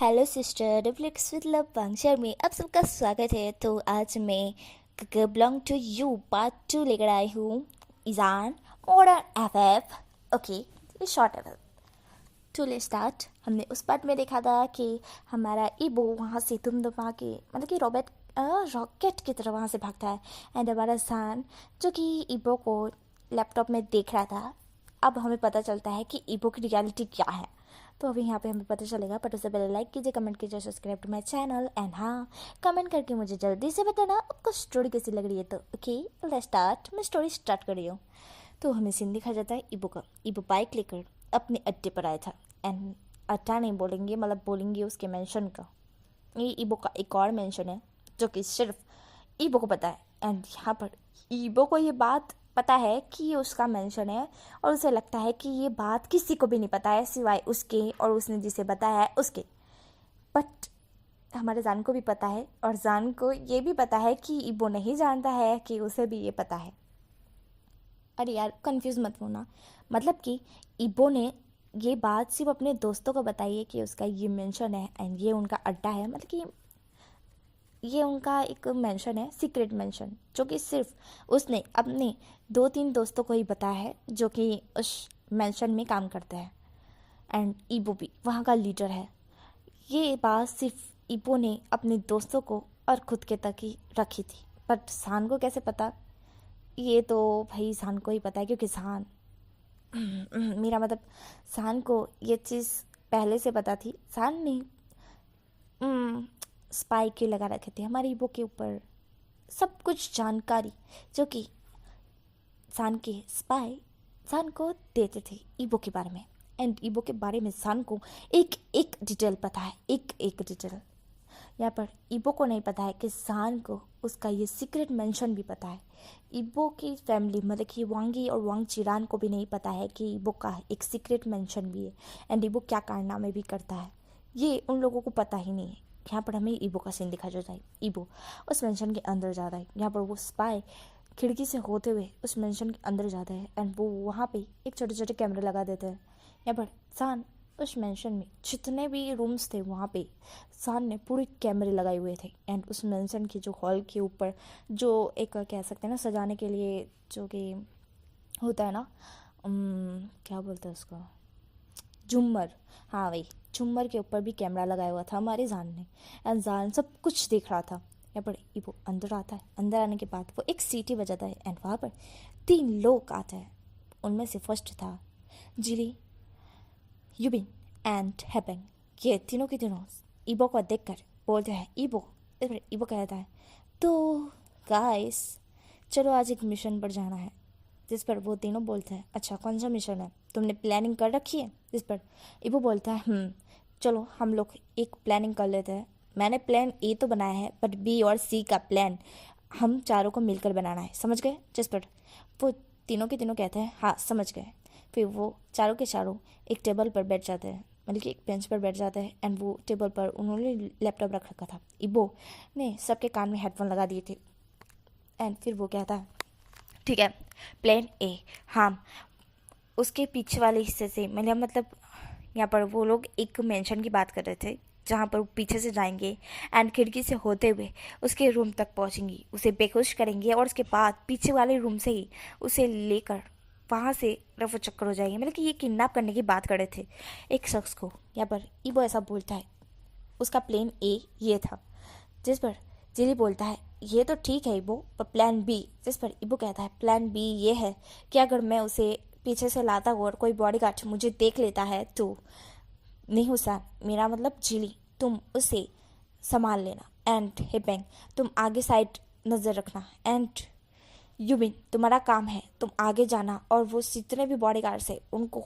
Hello sister, reflex with love function में आप सबका स्वागत है। तो आज मैं बिलोंग टू यू पार्ट 2 लेकर आई हूँ। ईजान मॉडर्न एफएफ। ओके, ये शॉर्ट एफएफ टू ले स्टार्ट। हमने उस पार्ट में देखा था कि हमारा ईबो वहाँ से तुम दबा के मतलब कि रॉकेट की तरह वहाँ से भागता है। एंड हमारा सान जो कि ईबो को लैपटॉप में देख रहा था, अब हमें पता चलता है कि ईबो की रियलिटी क्या है। तो अभी यहाँ पे हमें पता चलेगा, बट उससे पहले लाइक कीजिए, कमेंट कीजिए, subscribe to my channel. And हाँ, कमेंट करके मुझे जल्दी से बताना आपको स्टोरी कैसी लग रही है। तो ओके, लेट्स स्टार्ट। मैं स्टोरी स्टार्ट कर रही हूँ। तो हमें सीन दिखा जाता है ईबो का। ईबो बाइक लेकर अपने अड्डे पर आया था। एंड अड्डा नहीं बोलेंगे, मतलब बोलेंगे उसके मेंशन का। ये ईबो का एक और मेंशन है जो कि सिर्फ ईबो को पता है। एंड यहाँ पर ईबो को ये बात पता है कि ये उसका मेंशन है, और उसे लगता है कि ये बात किसी को भी नहीं पता है सिवाय उसके, और उसने जिसे बताया है उसके। बट हमारे जान को भी पता है, और जान को ये भी पता है कि ईबो नहीं जानता है कि उसे भी ये पता है। अरे यार, कंफ्यूज मत होना। मतलब कि ईबो ने ये बात सिर्फ अपने दोस्तों को बताई है कि उसका ये मेंशन है एंड ये उनका अड्डा है। मतलब कि ये उनका एक मेंशन है, सीक्रेट मेंशन, जो कि सिर्फ उसने अपने 2-3 दोस्तों को ही बताया है जो कि उस मेंशन में काम करते हैं। एंड ईबो भी वहाँ का लीडर है। ये बात सिर्फ ईबो ने अपने दोस्तों को और खुद के तक ही रखी थी। बट सान को कैसे पता? ये तो भाई सान को ही पता है, क्योंकि सान मेरा मतलब सान को ये चीज़ पहले से पता थी। सान ने स्पाई के लगा रखे थे हमारे ईबो के ऊपर, सब कुछ जानकारी जो कि सान के स्पाई सान को देते थे ईबो के बारे में। एंड ईबो के बारे में सान को एक एक डिटेल पता है, एक एक डिटेल। यहाँ पर ईबो को नहीं पता है कि सान को उसका ये सीक्रेट मेंशन भी पता है। ईबो की फैमिली मतलब कि वांगी और वांग चिरान को भी नहीं पता है कि ईबो का एक सीक्रेट मेंशन भी है। एंड ईबो क्या कारनामे भी करता है, ये उन लोगों को पता ही नहीं है। यहाँ पर हमें ईबो का सीन दिखा जाता है। ईबो उस मेंशन के अंदर जाता है। यहाँ पर वो स्पाई खिड़की से होते हुए उस मेंशन के अंदर जाता है। एंड वो वहाँ पे एक छोटे छोटे कैमरे लगा देते हैं। यहाँ पर सान उस मेंशन में जितने भी रूम्स थे वहाँ पे सान ने पूरे कैमरे लगाए हुए थे। एंड उस मेंशन के जो हॉल के ऊपर जो एक कह सकते हैं ना सजाने के लिए जो कि होता है ना, क्या बोलते हैं उसको, झूमर। हाँ वही झूमर के ऊपर भी कैमरा लगाया हुआ था हमारे जान ने। एंड जान सब कुछ देख रहा था। यहाँ पर वो अंदर आता है। अंदर आने के बाद वो एक सीटी बजाता है एंड वहाँ पर 3 लोग आते हैं। उनमें से फर्स्ट था जिली, यूबिन एंड हैपेंग। ये तीनों के तीनों ईबो को देखकर बोलते हैं ईबो। इस पर ईबो कहता है तो गाइस चलो आज एक मिशन पर जाना है। जिस पर वो तीनों बोलते हैं अच्छा कौन सा मिशन है, तुमने प्लानिंग कर रखी है? जिस पर ईबो बोलता है चलो हम लोग एक प्लानिंग कर लेते हैं। मैंने प्लान ए तो बनाया है, बट बी और सी का प्लान हम चारों को मिलकर बनाना है, समझ गए? जिस पर वो तीनों के तीनों कहते हैं हाँ समझ गए। फिर वो चारों के चारों एक टेबल पर बैठ जाते हैं, मतलब कि एक बेंच पर बैठ जाते हैं। एंड वो टेबल पर उन्होंने लैपटॉप रख रखा था। ईबो ने सबके कान में हेडफोन लगा दिए थे। एंड फिर वो कहता है ठीक है प्लान ए, हाँ उसके पीछे वाले हिस्से से मतलब यहाँ पर वो लोग एक मेंशन की बात कर रहे थे जहाँ पर वो पीछे से जाएंगे एंड खिड़की से होते हुए उसके रूम तक पहुँचेंगी, उसे बेहोश करेंगे और उसके बाद पीछे वाले रूम से ही उसे लेकर वहाँ से रफू चक्कर हो जाएंगे। मतलब कि ये किडनैप करने की बात कर रहे थे एक शख्स को। यहाँ पर ईबो ऐसा बोलता है उसका प्लान ए ये था। जिस पर जिली बोलता है ये तो ठीक है ईबो, पर प्लान बी? जिस पर ईबो कहता है प्लान बी ये है कि अगर मैं उसे पीछे से लाता हूँ और कोई बॉडीगार्ड मुझे देख लेता है तो नहीं हुसैन, मेरा मतलब जिली, तुम उसे संभाल लेना। एंड हिपेंग तुम आगे साइड नज़र रखना। एंड यूबिन तुम्हारा काम है तुम आगे जाना और वो जितने भी बॉडीगार्ड्स है उनको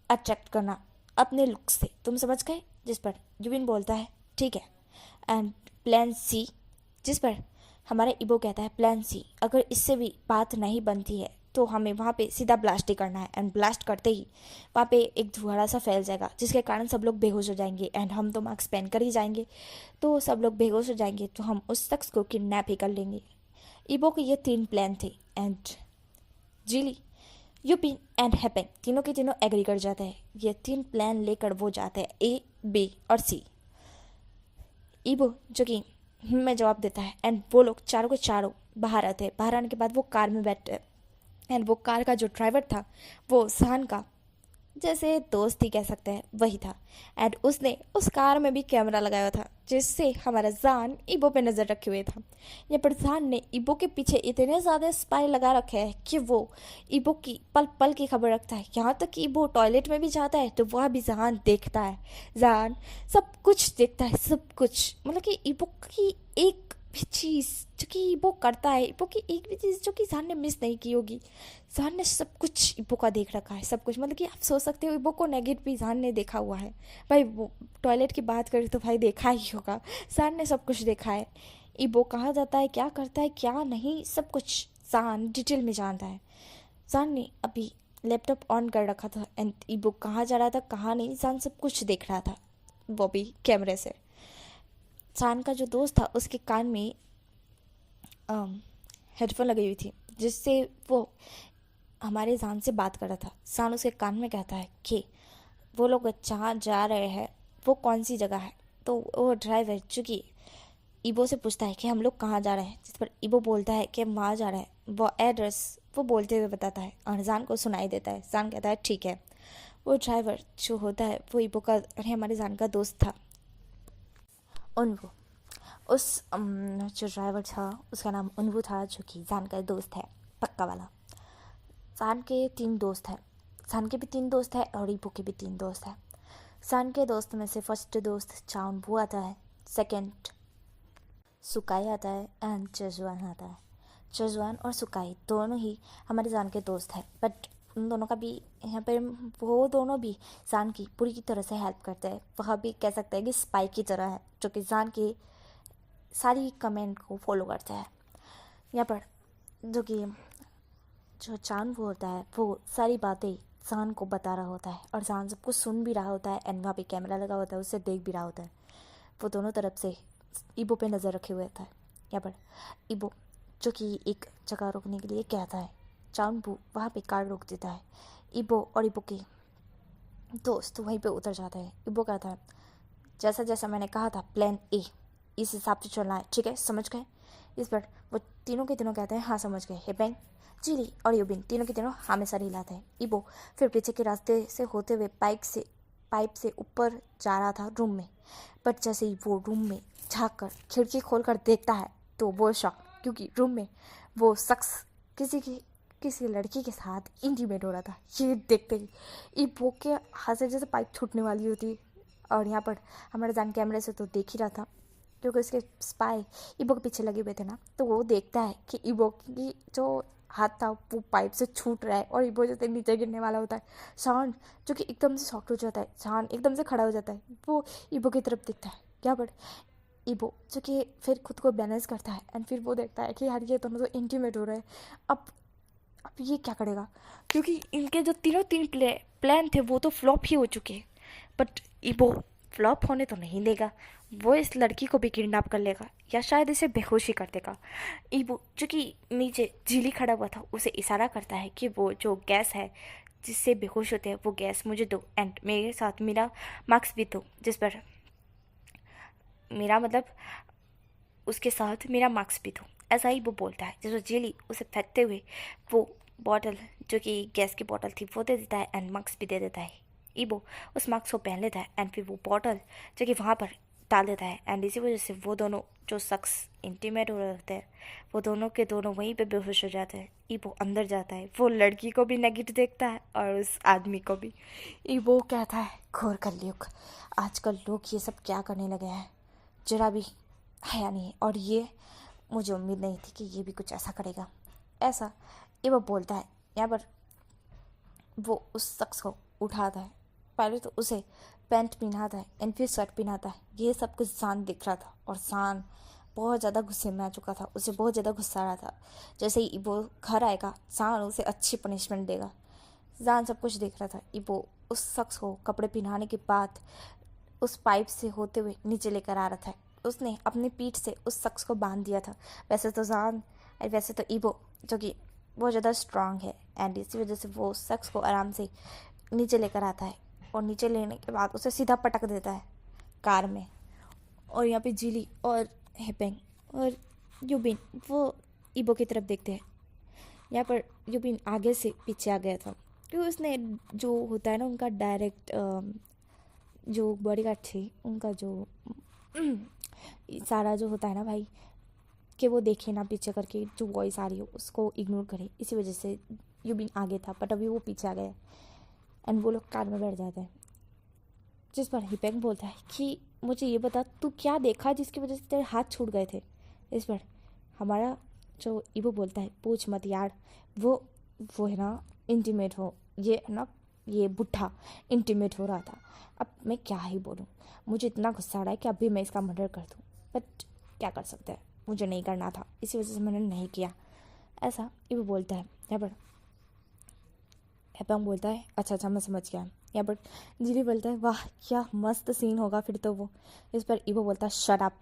अट्रैक्ट करना अपने लुक से, तुम समझ गए? जिस पर यूबिन बोलता है ठीक है। And plan C? जिस पर हमारा ईबो कहता है प्लान सी अगर इससे भी बात नहीं बनती है तो हमें वहाँ पे सीधा ब्लास्ट ही करना है। एंड ब्लास्ट करते ही वहाँ पे एक धुआं सा फैल जाएगा जिसके कारण सब लोग बेहोश हो जाएंगे। एंड हम तो मास्क पहन कर ही जाएंगे, तो सब लोग बेहोश हो जाएंगे तो हम उस शख्स को किडनैप ही कर लेंगे। ईबो के ये 3 प्लान थे। एंड जिली, यूपिन एंड हैपेंग तीनों के तीनों एग्री कर जाते हैं। ये 3 प्लान लेकर वो जाते हैं ए, बी और सी। ईबो जो कि में जवाब देता है एंड वो लोग चारों के चारों बाहर आते हैं। बाहर आने के बाद वो कार में बैठते हैं एंड वो कार का जो ड्राइवर था वो जहान का जैसे दोस्त ही कह सकते हैं वही था। एंड उसने उस कार में भी कैमरा लगाया हुआ था जिससे हमारा जान ईबो पे नज़र रखे हुए था। यहाँ पर जान ने ईबो के पीछे इतने ज़्यादा स्पाई लगा रखे हैं कि वो ईबो की पल पल की खबर रखता है। यहाँ तक कि ईबो टॉयलेट में भी जाता है तो वह भी जान देखता है। जान सब कुछ देखता है, सब कुछ, मतलब कि ईबो की एक भी चीज़ जो कि ईबो करता है, ईबो की एक भी चीज़ जो कि जान ने मिस नहीं की होगी। जान ने सब कुछ ईबो का देख रखा है, सब कुछ, मतलब कि आप सोच सकते हो ईबो को नेगेटिव भी जान ने देखा हुआ है। भाई वो टॉयलेट की बात करें तो भाई देखा ही होगा, जान ने सब कुछ देखा है। ईबो कहाँ जाता है, क्या करता है, क्या नहीं, सब कुछ जान डिटेल में जानता है। जान ने अभी लैपटॉप ऑन कर रखा था एंड ईबो कहाँ जा रहा था कहाँ नहीं, जान सब कुछ देख रहा था, वो भी कैमरे से। जान का जो दोस्त था उसके कान में हेडफोन लगी हुई थी जिससे वो हमारे जान से बात कर रहा था। जान उसके कान में कहता है कि वो लोग जहाँ जा रहे हैं वो कौन सी जगह है। तो वो ड्राइवर चूँकि ईबो से पूछता है कि हम लोग कहाँ जा रहे हैं, जिस पर ईबो बोलता है कि हम वहाँ जा रहे हैं। वो एड्रेस वो बोलते हुए बताता है और जान को सुनाई देता है। जान कहता है ठीक है। वो ड्राइवर जो होता है वो ईबो का हमारे जान का दोस्त था। उनको उस जो ड्राइवर था उसका नाम उन्वू था जो कि जान का दोस्त है पक्का वाला। जान के 3 दोस्त हैं, जान के भी 3 दोस्त हैं और ईबो के भी 3 दोस्त हैं। जान के दोस्त में से फर्स्ट दोस्त चाउनबू आता है, सेकंड सुकाई आता है एंड चेजुआन आता है। चेजुआन और सुकाई दोनों ही हमारे जान के दोस्त हैं, बट उन दोनों का भी यहाँ पर वो दोनों भी जान की पूरी की तरह से हेल्प करते हैं। वह भी कह सकते हैं कि स्पाई की तरह है जो कि जान की सारी कमेंट को फॉलो करता है। यहाँ पर जो कि जो चांद वो होता है वो सारी बातें जान को बता रहा होता है और जान सब कुछ सुन भी रहा होता है एंड वहाँ पे कैमरा लगा होता है, उससे देख भी रहा होता है। वो दोनों तरफ से ईबो पे नज़र रखे हुए था। यहाँ पर ईबो जो कि एक जगह रोकने के लिए कहता है, चांदबू वहाँ पे कार रोक देता है। ईबो और ईबो के दोस्त वहीं पे उतर जाता है। ईबो कहता है जैसा जैसा मैंने कहा था प्लान ए, इस हिसाब से चलना है, ठीक है, समझ गए। इस पर वो तीनों के तीनों कहते हैं हाँ समझ गए। हेबेंग, चिली और यूबिन तीनों के तीनों हाँ में सर हिलाते हैं। ईबो फिर पीछे के रास्ते से होते हुए पाइप से ऊपर जा रहा था रूम में, बट जैसे ही वो रूम में झाँक कर खिड़की खोल कर देखता है तो वो शॉक, क्योंकि रूम में वो शख्स किसी लड़की के साथ इंटीमेट हो रहा था। ये देखते ही ईबो के हाथ से जैसे पाइप छूटने वाली होती। और यहाँ पर हमारा जान कैमरे से तो देख ही रहा था क्योंकि उसके स्पाई ईबो के पीछे लगे हुए थे ना, तो वो देखता है कि ईबो की जो हाथ था वो पाइप से छूट रहा है और ईबो जैसे नीचे गिरने वाला होता है। शान जो कि एकदम से शॉक्ड हो जाता है, शान एकदम से खड़ा हो जाता है, वो ईबो की तरफ दिखता है। क्या पर ईबो जो कि फिर खुद को बैलेंस करता है एंड फिर वो देखता है कि यार ये दोनों तो इंटीमेट हो रहे हैं, अब ये क्या करेगा, क्योंकि इनके जो तीन प्लान थे वो तो फ्लॉप ही हो चुके हैं। बट ईबो फ्लॉप होने तो नहीं देगा, वो इस लड़की को भी किडनैप कर लेगा या शायद इसे बेहोशी कर देगा। ईबो जो कि नीचे झीली खड़ा हुआ था उसे इशारा करता है कि वो जो गैस है जिससे बेहोश होते हैं वो गैस मुझे दो एंड मेरे साथ मेरा मार्क्स भी दो, जिस पर मेरा मतलब उसके साथ मेरा मार्क्स भी दो, ऐसा ही वो बोलता है। जिस पर जेली उसे फेंकते हुए वो बॉटल जो कि गैस की बॉटल थी वो दे देता है एंड मार्क्स भी दे देता है। ईबो उस मार्क्स को पहन लेता है एंड फिर वो बॉटल जो कि वहाँ पर डाल देता है एंड इसी वजह से वो दोनों जो शख्स इंटीमेट हो रहे होते हैं वो दोनों के दोनों वहीं पे बेहोश हो जाते हैं। ईबो अंदर जाता है, वो लड़की को भी नेगेटिव देखता है और उस आदमी को भी। ईबो कहता है घोर कलयुग, आजकल लोग ये सब क्या करने लगे हैं, जरा भी हया नहीं है, और ये मुझे उम्मीद नहीं थी कि ये भी कुछ ऐसा करेगा। ऐसा ईबो बोलता है। यहाँ पर वो उस शख्स को उठाता है, पहले तो उसे पैंट पहनाता है एंड फिर शर्ट पहनाता है। ये सब कुछ जान दिख रहा था और जान बहुत ज़्यादा गुस्से में आ चुका था, उसे बहुत ज़्यादा गुस्सा आ रहा था। जैसे ही वो घर आएगा जान उसे अच्छी पनिशमेंट देगा। जान सब कुछ देख रहा था। ईबो उस शख्स को कपड़े पहनाने के बाद उस पाइप से होते हुए नीचे लेकर आ रहा था। उसने अपनी पीठ से उस शख्स को बांध दिया था। वैसे तो ईबो जो कि बहुत ज़्यादा स्ट्रांग है एंड इसी वजह से वो उस शख्स को आराम से नीचे लेकर आता है और नीचे लेने के बाद उसे सीधा पटक देता है कार में। और यहाँ पे जिली और हेपेंग और यूबिन वो ईबो की तरफ देखते हैं। यहाँ पर यूबिन आगे से पीछे आ गया था क्योंकि उसने जो होता है ना उनका डायरेक्ट जो बॉडीगार्ड थे उनका जो सारा जो होता है ना भाई कि वो देखे ना पीछे करके जो वॉइस आ रही हो उसको इग्नोर करे, इसी वजह से यूबिन आगे था बट अभी वो पीछे आ गया एंड वो लोग कार में बैठ जाते हैं। जिस पर हिपेंग बोलता है कि मुझे ये बता तू क्या देखा जिसकी वजह से तेरे हाथ छूट गए थे। इस पर हमारा जो ईबो बोलता है पूछ मत यार, वो है ना इंटीमेट हो, ये है ना ये बुढ़ा इंटीमेट हो रहा था। अब मैं क्या ही बोलूँ, मुझे इतना गुस्सा आ रहा है कि अभी मैं इसका मर्डर कर दूँ बट क्या कर सकते हैं, मुझे नहीं करना था इसी वजह से मैंने नहीं किया, ऐसा ईबो बोलता है। यहाँ पर हेपेंग बोलता है अच्छा मैं समझ गया। यहाँ पर जिली बोलता है वाह क्या मस्त सीन होगा फिर तो वो। इस पर ईबो बोलता है शट अप,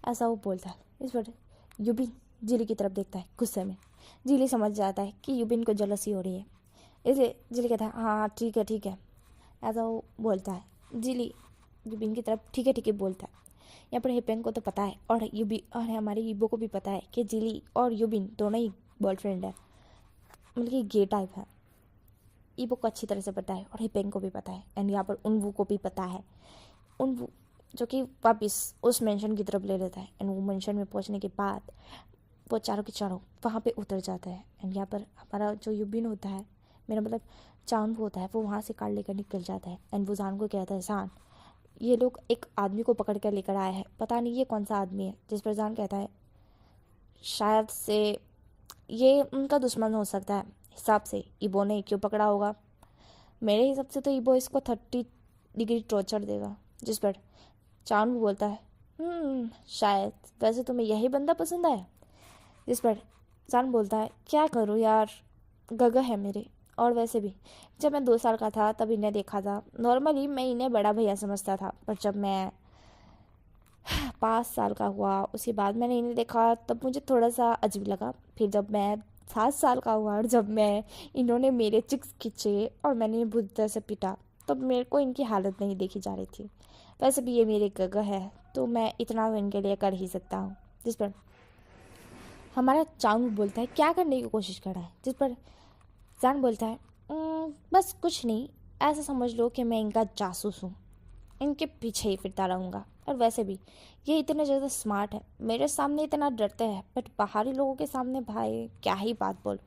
ऐसा वो बोलता है। इस पर यूबिन जिली की तरफ देखता है गुस्से में। जिली समझ जाता है कि यूबिन को जलसी हो रही है, इसलिए जिली कहता है हाँ ठीक है, ऐसा वो बोलता है। जिली यूबिन की तरफ ठीक है बोलता है। यहाँ पर हेपेंग को तो पता है और हमारे ईबो को भी पता है कि जिली और यूबिन दोनों ही बॉयफ्रेंड है, मतलब कि गे टाइप है। ईबो को अच्छी तरह से पता है और हिपेंग को भी पता है एंड यहाँ पर उनवू को भी पता है। उनवू जो कि वापिस उस मेंशन की तरफ ले लेता है एंड वो मेंशन में पहुँचने के बाद वो चारों के चारों वहाँ पे उतर जाता है एंड यहाँ पर हमारा जो यूबिन होता है, मेरा मतलब चांद होता है, वो वहाँ से कार लेकर निकल जाता है एंड वो जान को कहता है जान ये लोग एक आदमी को पकड़ कर लेकर आए हैं, पता नहीं ये कौन सा आदमी है। जिस पर जान कहता है शायद से ये उनका दुश्मन हो सकता है, हिसाब से ईबो ने क्यों पकड़ा होगा, मेरे हिसाब से तो ईबो इसको 30 डिग्री टॉर्चर देगा। जिस पर चांद बोलता है शायद, वैसे तुम्हें यही बंदा पसंद आया। जिस पर चांद बोलता है क्या करूँ यार, गगा है मेरे, और वैसे भी जब मैं 2 साल का था तब इन्हें देखा था, नॉर्मली मैं इन्हें बड़ा भैया समझता था, पर जब मैं 5 साल का हुआ उसके बाद मैंने इन्हें देखा तब मुझे थोड़ा सा अजीब लगा। फिर जब मैं 7 साल का हुआ और जब मैं इन्होंने मेरे चिक्स खींचे और मैंने इन्हें बुरी तरह से पीटा तब मेरे को इनकी हालत नहीं देखी जा रही थी। वैसे भी ये मेरे गगा है तो मैं इतना तो इनके लिए कर ही सकता हूँ। जिस पर हमारा चांग बोलता है क्या करने की कोशिश कर रहा है। जिस पर जान बोलता है बस कुछ नहीं, ऐसा समझ लो कि मैं इनका जासूस हूँ, इनके पीछे ही फिरता रहूँगा। और वैसे भी ये इतने ज़्यादा स्मार्ट है, मेरे सामने इतना डरते हैं बट बाहरी लोगों के सामने भाई क्या ही बात बोलूं।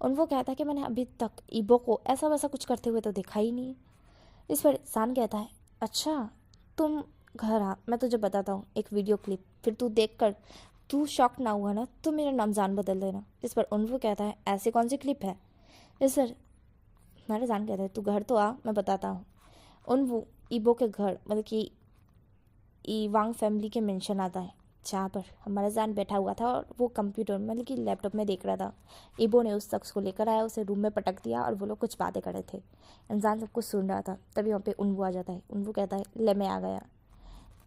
उनको कहता है कि मैंने अभी तक ईबो को ऐसा वैसा कुछ करते हुए तो देखा ही नहीं। इस पर सान कहता है अच्छा तुम घर आ, मैं तुझे बताता हूँ एक वीडियो क्लिप, फिर तू देख कर तू शॉक ना हुआ ना तो मेरा नाम जान बदल देना। इस पर उनको कहता है ऐसी कौन सी क्लिप है। इस पर मेरा जान कहता है तू घर तो आ मैं बताता हूँ। उन ईबो के घर मतलब कि वांग फैमिली के मेंशन आता है जहाँ पर हमारा जान बैठा हुआ था और वो कंप्यूटर मतलब कि लैपटॉप में देख रहा था। ईबो ने उस शख्स को लेकर आया, उसे रूम में पटक दिया और वो लोग कुछ बातें कर रहे थे। इंसान सब कुछ सुन रहा था, तभी वहाँ पे उन्वू आ जाता है। उन्वू कहता है ले मैं आ गया।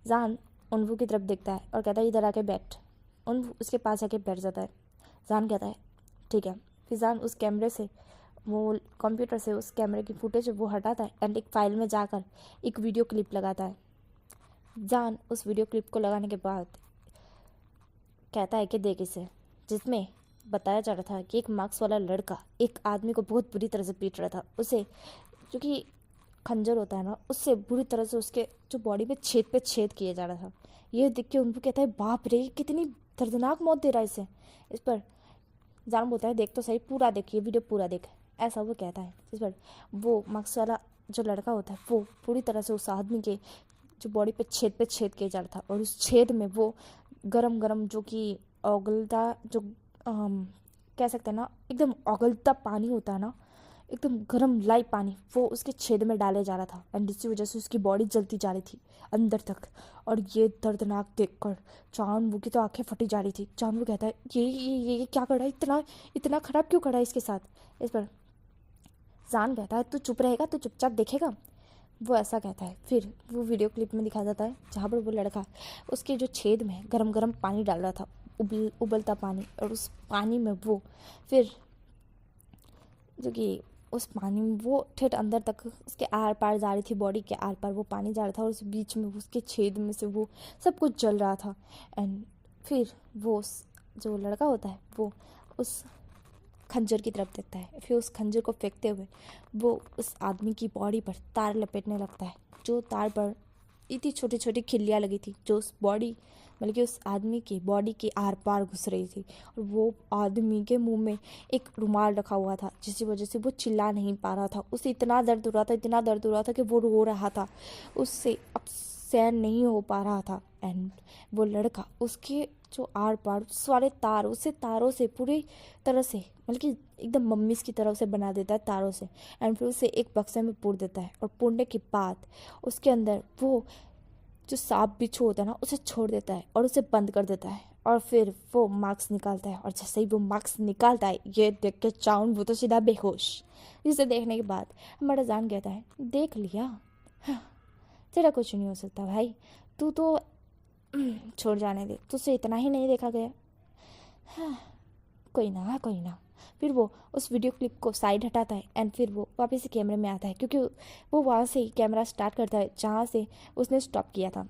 जान उन्वू की तरफ देखता है और कहता है इधर आके बैठ। उन्वू उसके पास आके बैठ जाता है। जान कहता है ठीक है। फिर जान उस कैमरे से वो कंप्यूटर से उस कैमरे की फुटेज वो हटाता है एंड एक फाइल में जाकर एक वीडियो क्लिप लगाता है। जान उस वीडियो क्लिप को लगाने के बाद कहता है कि देख इसे, जिसमें बताया जा रहा था कि एक मार्क्स वाला लड़का एक आदमी को बहुत बुरी तरह से पीट रहा था, उसे जो कि खंजर होता है ना उससे बुरी तरह से उसके जो बॉडी पे छेद किया जा रहा था। ये देख के उनको कहता है बाप रे कितनी दर्दनाक मौत दे रहा है इसे। इस पर जान बोलता है देख तो सही, पूरा देख, ये वीडियो पूरा देख, ऐसा वो कहता है। इस पर वो मार्क्स वाला जो लड़का होता है वो पूरी तरह से उस आदमी के जो बॉडी पे छेद किया जा रहा था और उस छेद में वो गरम गरम जो कि ओगलता जो कह सकते हैं ना एकदम ओगलता पानी होता है ना, एकदम गरम लाइव पानी वो उसके छेद में डाले जा रहा था एंड इसी वजह से उसकी बॉडी जलती जा रही थी अंदर तक। और ये दर्दनाक देखकर चांदवू की तो आंखें फटी जा रही थी। चांदवू कहता है ये क्या कर रहा है, इतना खराब क्यों कर रहा है इसके साथ। इस पर जान कहता है तू चुप रहेगा, तू चुपचाप देखेगा, वो ऐसा कहता है। फिर वो वीडियो क्लिप में दिखाया जाता है जहाँ पर वो लड़का उसके जो छेद में गरम गरम पानी डाल रहा था, उबलता पानी, और उस पानी में वो फिर जो कि उस पानी में वो ठेठ अंदर तक उसके आर पार जा रही थी, बॉडी के आर पार वो पानी जा रहा था और उस बीच में उसके छेद में से वो सब कुछ जल रहा था। एंड फिर वो जो लड़का होता है वो उस खंजर की तरफ देखता है, फिर उस खंजर को फेंकते हुए वो उस आदमी की बॉडी पर तार लपेटने लगता है, जो तार पर इतनी छोटी छोटी खिल्लियाँ लगी थी जो उस बॉडी बल्कि उस आदमी की बॉडी के आर पार घुस रही थी। और वो आदमी के मुंह में एक रुमाल रखा हुआ था, जिसकी वजह से वो चिल्ला नहीं पा रहा था। उसे इतना दर्द हो रहा था, इतना दर्द हो रहा था कि वो रो रहा था, उससे अब सहन नहीं हो पा रहा था। एंड वो लड़का उसके जो आर पार सारे तार उसे तारों से पूरी तरह से बल्कि एकदम मम्मीज़ की तरह उसे बना देता है तारों से। एंड फिर उसे एक बक्से में पूर देता है और पूरने के बाद उसके अंदर वो जो सांप बिच्छू होता है ना उसे छोड़ देता है और उसे बंद कर देता है। और फिर वो मार्क्स निकालता है और जैसे ही वो मार्क्स निकालता है ये देख के चाउन वो तो सीधा बेहोश। जिसे देखने के बाद हमारा जान कहता है देख लिया, हाँ, तेरा कुछ नहीं हो सकता भाई, तू तो छोड़ जाने दे, तुझसे इतना ही नहीं देखा गया। हाँ, कोई ना कोई ना। फिर वो उस वीडियो क्लिप को साइड हटाता है एंड फिर वो वापस से कैमरे में आता है, क्योंकि वो वहाँ से ही कैमरा स्टार्ट करता है जहाँ से उसने स्टॉप किया था।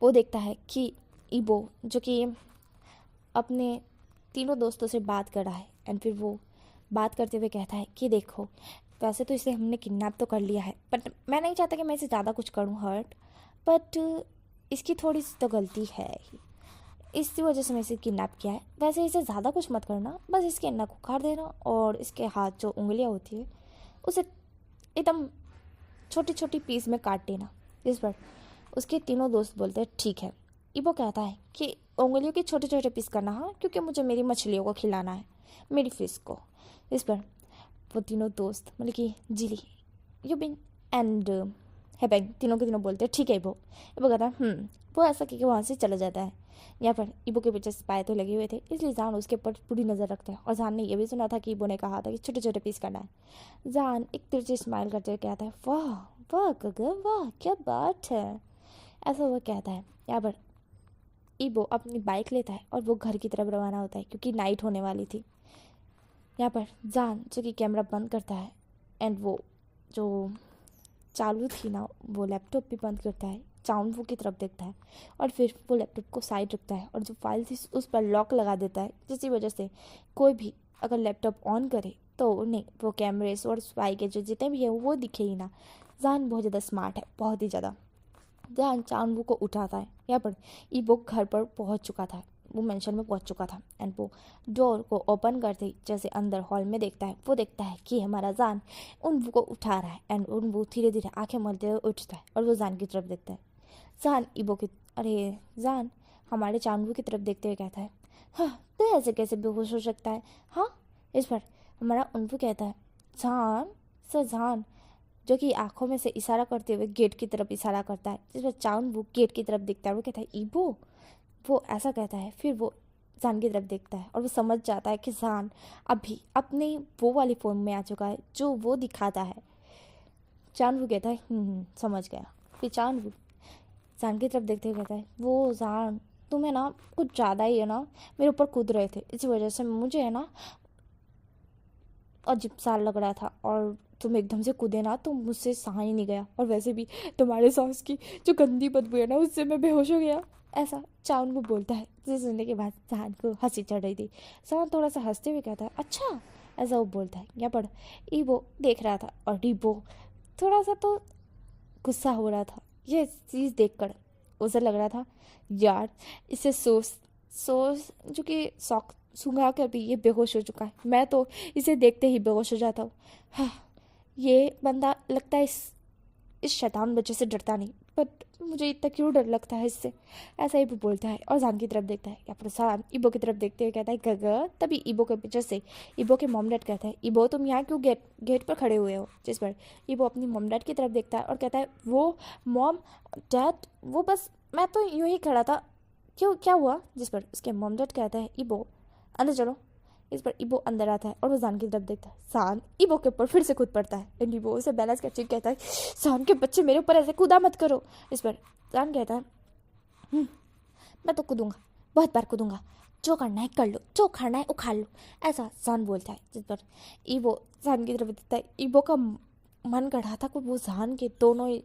वो देखता है कि ईबो जो कि अपने तीनों दोस्तों से बात कर रहा है। एंड फिर वो बात करते हुए कहता है कि देखो, वैसे तो इसे हमने किडनैप तो कर लिया है, बट मैं नहीं चाहता कि मैं इसे ज़्यादा कुछ करूँ हर्ट, बट इसकी थोड़ी सी तो गलती है ही, इसी वजह से मैं इसे किडनैप किया है। वैसे इसे ज़्यादा कुछ मत करना, बस इसके नक उखाड़ देना और इसके हाथ जो उंगलियां होती है उसे एकदम छोटी छोटी पीस में काट देना। इस पर उसके तीनों दोस्त बोलते हैं ठीक है। ईबो कहता है कि उंगलियों के छोटे छोटे पीस करना, हाँ, क्योंकि मुझे मेरी मछलियों को खिलाना है, मेरी फिश को। इस पर वो तीनों दोस्त मतलब कि जिली, यूबिन एंड हैपेंग तीनों के तीनों बोलते हैं ठीक है ईबो। ईबो कहता है वो ऐसा कि वहाँ से चला जाता है। यहाँ पर ईबो के पीछे स्पाई तो लगे हुए थे, इसलिए जान उसके ऊपर पूरी नज़र रखता है। और जान ने यह भी सुना था कि ईबो ने कहा था कि छोटे छोटे पीस करना है। जान एक तिरछी स्माइल करते हुए कहता है वाह वाह गगन वाह क्या बात है, ऐसा वो कहता है। यहाँ पर ईबो अपनी बाइक लेता है और वो घर की तरफ रवाना होता है क्योंकि नाइट होने वाली थी। यहाँ पर जान जो कि कैमरा बंद करता है एंड वो जो चालू थी ना वो लैपटॉप भी बंद करता है, चाउनवू की तरफ देखता है और फिर वो लैपटॉप को साइड रखता है और जो फाइल थी उस पर लॉक लगा देता है, जिसकी वजह से कोई भी अगर लैपटॉप ऑन करे तो उन्हें वो कैमरेस और स्पाई के जो जितने भी है वो दिखे ही ना। जान बहुत ज़्यादा स्मार्ट है, बहुत ही ज़्यादा। जान चाउनवू को उठाता है। यहाँ पर ईबो घर पर पहुँच चुका था, वो मेंशन में पहुंच चुका था। एंड वो डोर को ओपन करते ही जैसे अंदर हॉल में देखता है, वो देखता है कि हमारा जान उनवू को उठा रहा है। एंड उनवू धीरे धीरे आंखें मलते हुए उठता है और वो जान की तरफ देखता है। जान ईबो की जान हमारे चांदू की तरफ देखते हुए कहता है हाँ, तो ऐसे कैसे बेहोश हो सकता है। हाँ, इस पर हमारा उनवू कहता है जान सर जान, जो कि आंखों में से इशारा करते हुए गेट की तरफ इशारा करता है, जिस पर चांदू गेट की तरफ देखता है। वो कहता है ईबो, वो ऐसा कहता है। फिर वो जान की तरफ देखता है और वो समझ जाता है कि जान अभी अपने वो वाली फॉर्म में आ चुका है जो वो दिखाता है। चांदू कहता है समझ गया। फिर चांदू जान की तरफ देखते हुए कहता है वो जान तुम्हें ना कुछ ज़्यादा ही है ना मेरे ऊपर कूद रहे थे, इसी वजह से मुझे है ना अजीब सा लग रहा था और तुम एकदम से कूदे ना तो मुझसे सहा ही नहीं गया, और वैसे भी तुम्हारे सॉस की जो गंदी बदबू है ना उससे मैं बेहोश हो गया, ऐसा चाउन वो बोलता है। जिसे सुनने के बाद जान को हंसी चढ़ रही थी। जान थोड़ा सा हंसते हुए कहता है अच्छा, ऐसा वो बोलता है। यहाँ पर ईबो देख रहा था और ईबो थोड़ा सा तो गुस्सा हो रहा था ये चीज़ देखकर। उसे लग रहा था यार इसे सोच सोच जो कि शौक सूंघा कर भी ये बेहोश हो चुका है, मैं तो इसे देखते ही बेहोश हो जाता हूँ। हाँ, ये बंदा लगता है इस शैतान बच्चे से डरता नहीं, बट मुझे इतना क्यों डर लगता है इससे, ऐसा ही वो बोलता है और जान की तरफ देखता है। या फिर जान ईबो की तरफ देखते हुए कहता है गगर। तभी ईबो के पीछे से ईबो के मॉम डैड कहता है ईबो तुम यहाँ क्यों गेट पर खड़े हुए हो। जिस पर ईबो अपनी मॉम डैड की तरफ देखता है और कहता है वो मॉम डैड वो बस मैं तो यूँ ही खड़ा था, क्यों क्या हुआ। जिस पर उसके मॉम डैड कहता है ईबो अंदर चलो। इस पर ईबो अंदर आता है और वो जान की तरफ देखता है। जान ईबो के ऊपर फिर से कूद पड़ता है एंड ईबो उसे बैलेंस करके कहता है जान के बच्चे मेरे ऊपर ऐसे कूदा मत करो। इस पर जान कहता है मैं तो कूदूंगा, बहुत बार कूदूंगा, जो करना है कर लो, जो खाना है उखाड़ लो, ऐसा जान बोलता है। जिस पर ईबो जान की तरफ देखता है। ईबो का मन कर रहा था कि वो जान के दोनों ही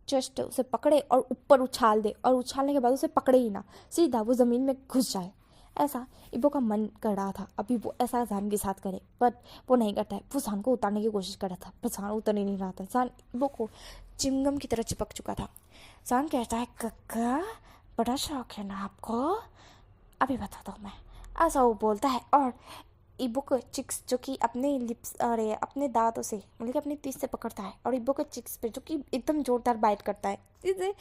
चेस्ट उसे पकड़े और ऊपर उछाल दे, और उछालने के बाद उसे पकड़े ही ना, सीधा वो ज़मीन में घुस जाए। ऐसा ईबो का मन कर रहा था अभी वो ऐसा जान के साथ करे, बट वो नहीं करता है। वो जान को उतारने की कोशिश कर रहा था, पर जान उतर ही नहीं रहा था। जान ईबो को चिंगम की तरह चिपक चुका था। जान कहता है, कक्का बड़ा शौक है ना आपको, अभी बताता हूँ मैं, ऐसा वो बोलता है। और ईबो को चिक्स जो कि अपने लिप्स अरे अपने दांतों से मतलब कि अपनी तीस से पकड़ता है, और ईबो के चिक्स पे जो कि एकदम जोरदार बाइट करता है। इसे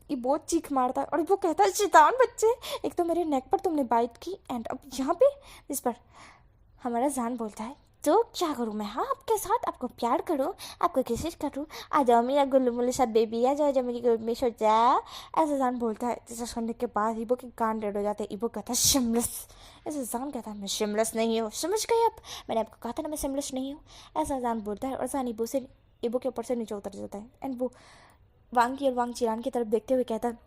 ईबो चीख मारता है और ईबो कहता है, शैतान बच्चे, एक तो मेरे नेक पर तुमने बाइट की एंड अब यहाँ पे। इस पर हमारा जान बोलता है, तो क्या करूँ मैं, हाँ आपके साथ, आपको प्यार करूँ, आपको किसिस करूँ, आ जाओ मेरा गुल्लू मुल्लू साथ बेबी, आ जाओ मेरी गोद में सो जा। ऐसा जान बोलता है। जैसा सुनने के बाद ईबो के कान रेड हो जाते हैं। ईबो कहता है, शिमलेस। ऐसा जान कहता है, मैं शिमलेस नहीं हूँ, समझ गए आप, मैंने आपको कहा था ना मैं शिमलेस नहीं हूँ। ऐसा जान बोलता है और जान ईबो के ऊपर से नीचे उतर जाता है। एंड वो वांग और वांग चिरान की तरफ देखते हुए कहता है,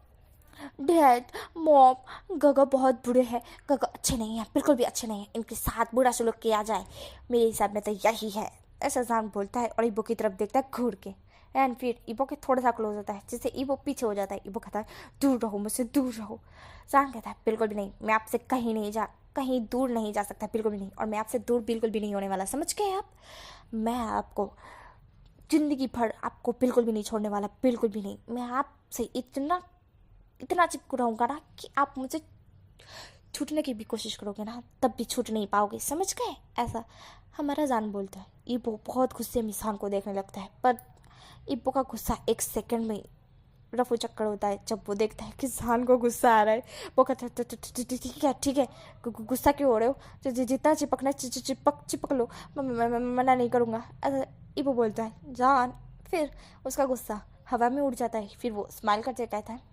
डैड मॉम गगा बहुत बुरे हैं, गगा अच्छे नहीं हैं, बिल्कुल भी अच्छे नहीं हैं, इनके साथ बुरा सलूक किया जाए, मेरे हिसाब में तो यही है। ऐसा जान बोलता है और ईबो की तरफ देखता है घूर के। एंड फिर ईबो के थोड़ा सा क्लोज होता है, जिससे ईबो पीछे हो जाता है। ईबो कहता है, दूर रहो मुझसे, दूर रहो। जान कहता है, बिल्कुल भी नहीं, मैं आपसे कहीं दूर नहीं जा सकता, बिल्कुल भी नहीं, और मैं आपसे दूर बिल्कुल भी नहीं होने वाला, समझ गए आप। मैं आपको ज़िंदगी भर आपको बिल्कुल भी नहीं छोड़ने वाला, बिल्कुल भी नहीं। मैं आपसे इतना चिपक रहूँगा ना कि आप मुझे छूटने की भी कोशिश करोगे ना, तब भी छूट नहीं पाओगे, समझ गए। ऐसा हमारा जान बोलता है। ईबो बहुत गुस्से में जान को देखने लगता है, पर ईबो का गुस्सा एक सेकंड में रफू चक्कर होता है। जब वो देखता है कि जान को गुस्सा आ रहा है, वो कहता है, ठीक है, गुस्सा क्यों हो रहे हो, जितना चिपकना चिपक लो, मैं मना नहीं करूँगा। ऐसा ईबो बोलता है। जान फिर उसका गुस्सा हवा में उड़ जाता है। फिर वो स्माइल करते कहता है,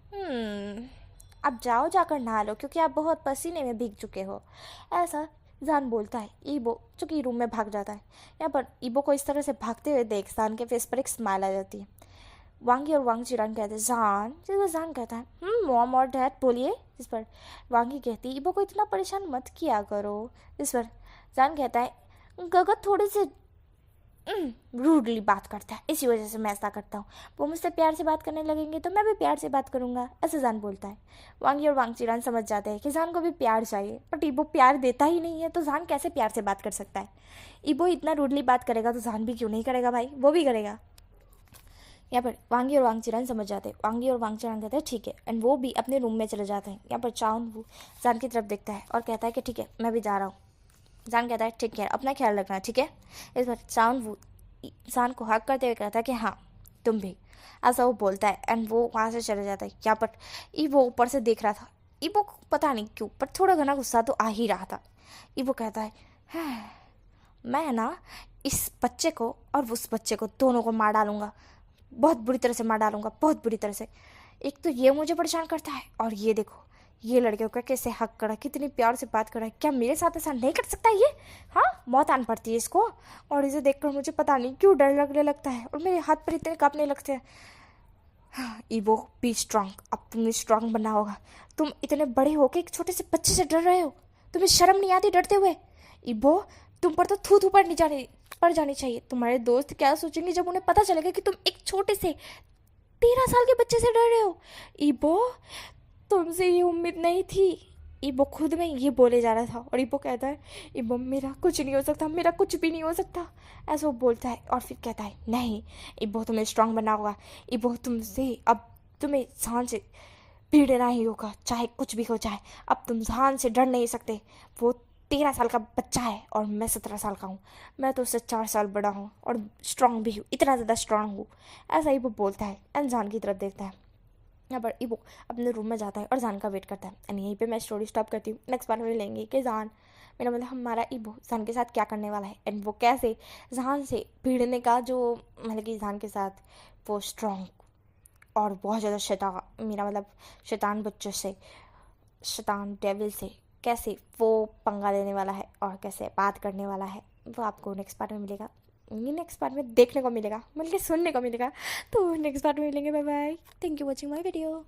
अब जाओ जाकर नहा लो, क्योंकि आप बहुत पसीने में भीग चुके हो। ऐसा जान बोलता है। ईबो चूँकि रूम में भाग जाता है। यहाँ पर ईबो को इस तरह से भागते हुए देख जान के फेस पर एक स्माइल आ जाती है। वांगी और वांग चिरान कहते हैं, जान। जिस पर जान कहता है, मॉम और डैड बोलिए। जिस पर वांगी कहती है, ईबो को इतना परेशान मत किया करो। जिस पर जान कहता है, गगत थोड़े से रूडली बात करता है, इसी वजह से मैं ऐसा करता हूँ। वो मुझसे प्यार से बात करने लगेंगे तो मैं भी प्यार से बात करूँगा, ऐसा जान बोलता है। वांगी और वांग चिरान समझ जाते हैं कि जान को भी प्यार चाहिए, बट ईबो प्यार देता ही नहीं है, तो जान कैसे प्यार से बात कर सकता है। ईबो इतना रूडली बात करेगा तो जान भी क्यों नहीं करेगा भाई, वो भी करेगा। यहाँ पर वांगी और वांग चिरान समझ जाते हैं। वांगी और वांग चिरान कहते हैं, ठीक है, एंड वो भी अपने रूम में चले जाते हैं। यहाँ पर चाउन वो जान की तरफ देखता है और कहता है कि ठीक है, मैं भी जा रहा हूँ। जान कहता है, ठीक है, अपना ख्याल रखना, ठीक है। इस बार चाउन वो जान को हक करते हुए कहता है कि हाँ तुम भी, ऐसा वो बोलता है। एंड वो वहाँ से चले जाता है। यहाँ पर ईबो ऊपर से देख रहा था। ईबो को पता नहीं क्यों पर थोड़ा घना गुस्सा तो आ ही रहा था। ईबो कहता है, मैं ना इस बच्चे को और उस बच्चे को दोनों को मार डालूंगा, बहुत बुरी तरह से मार डालूंगा, बहुत बुरी तरह से। एक तो ये मुझे परेशान करता है, और ये देखो ये लड़के को कैसे हक करा, कितनी प्यार से बात करा है, क्या मेरे साथ ऐसा नहीं कर सकता ये। हाँ मौत आन पड़ती है इसको, और इसे देखकर मुझे पता नहीं क्यों डर लगने लगता है, और मेरे हाथ पर इतने कांपने लगते हैं। हाँ ईबो बी स्ट्रांग, अब तुम्हें स्ट्रांग बनना होगा। तुम इतने बड़े हो के एक छोटे से बच्चे से डर रहे हो, तुम्हें शर्म नहीं आती डरते हुए। ईबो तुम पर तो थू थू पड़ जानी चाहिए। तुम्हारे दोस्त क्या सोचेंगे जब उन्हें पता चलेगा कि तुम एक छोटे से 13 साल के बच्चे से डर रहे हो। ईबो तुमसे ये उम्मीद नहीं थी। ईबो खुद में ये बोले जा रहा था, और ईबो कहता है, ईबो मेरा कुछ नहीं हो सकता, मेरा कुछ भी नहीं हो सकता, ऐसा वो बोलता है। और फिर कहता है, नहीं ईबो तुम्हें स्ट्रांग बनना होगा। ईबो तुमसे अब तुम्हें जान से भिड़ना ही होगा, चाहे कुछ भी हो जाए। अब तुम जान से डर नहीं सकते। वो 13 साल का बच्चा है और मैं 17 साल का हूँ। मैं तो उससे 4 साल बड़ा हूँ और स्ट्रांग भी हूँ, इतना ज़्यादा स्ट्रांग हूँ, ऐसा ईबो बोलता है। एंड जान की तरफ देखता है। यहाँ पर ईबो अपने रूम में जाता है और जान का वेट करता है। एंड यहीं पे मैं स्टोरी स्टॉप करती हूँ। नेक्स्ट पार्ट में लेंगे कि जान, मेरा मतलब हमारा ईबो जान के साथ क्या करने वाला है, एंड वो कैसे जान से भिड़ने का जो मतलब कि जान के साथ वो स्ट्रॉन्ग और बहुत ज़्यादा मेरा मतलब शैतान बच्चों से, शैतान डेविल से कैसे वो पंगा लेने वाला है और कैसे बात करने वाला है, वो आपको नेक्स्ट पार्ट में मिलेगा। ये नेक्स्ट पार्ट में देखने को मिलेगा, मिलके सुनने को मिलेगा। तो नेक्स्ट पार्ट में मिलेंगे। Bye bye, thank you watching my video.